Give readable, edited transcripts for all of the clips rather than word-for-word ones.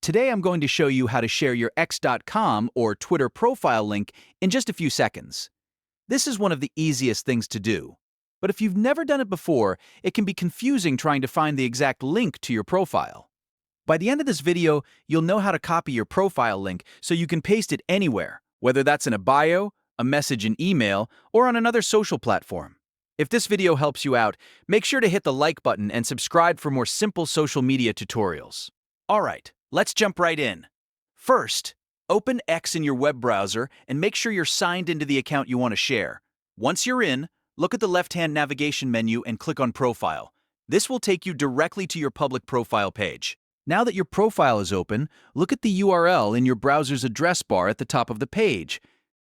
Today I'm going to show you how to share your X.com or Twitter profile link in just a few seconds. This is one of the easiest things to do. But if you've never done it before, it can be confusing trying to find the exact link to your profile. By the end of this video, you'll know how to copy your profile link so you can paste it anywhere, whether that's in a bio, a message in email, or on another social platform. If this video helps you out, make sure to hit the like button and subscribe for more simple social media tutorials. Alright, let's jump right in. First, open X in your web browser and make sure you're signed into the account you want to share. Once you're in, look at the left-hand navigation menu and click on Profile. This will take you directly to your public profile page. Now that your profile is open, look at the URL in your browser's address bar at the top of the page.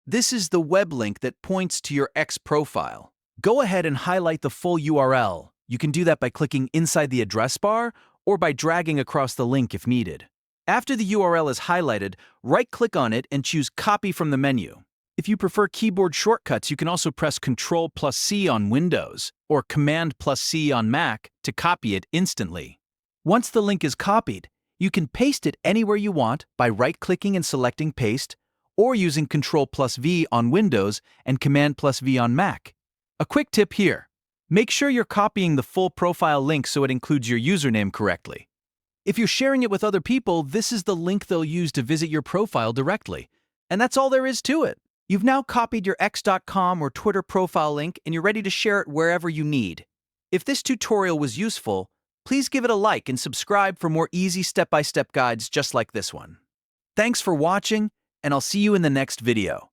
This is the web link that points to your X profile. Go ahead and highlight the full URL. You can do that by clicking inside the address bar or by dragging across the link if needed. After the URL is highlighted, right-click on it and choose Copy from the menu. If you prefer keyboard shortcuts, you can also press Ctrl C on Windows or Command C on Mac to copy it instantly. Once the link is copied, you can paste it anywhere you want by right-clicking and selecting Paste, or using Ctrl V on Windows and Command V on Mac. A quick tip here. Make sure you're copying the full profile link so it includes your username correctly. If you're sharing it with other people, this is the link they'll use to visit your profile directly. And that's all there is to it. You've now copied your X.com or Twitter profile link and you're ready to share it wherever you need. If this tutorial was useful, please give it a like and subscribe for more easy step-by-step guides just like this one. Thanks for watching, and I'll see you in the next video.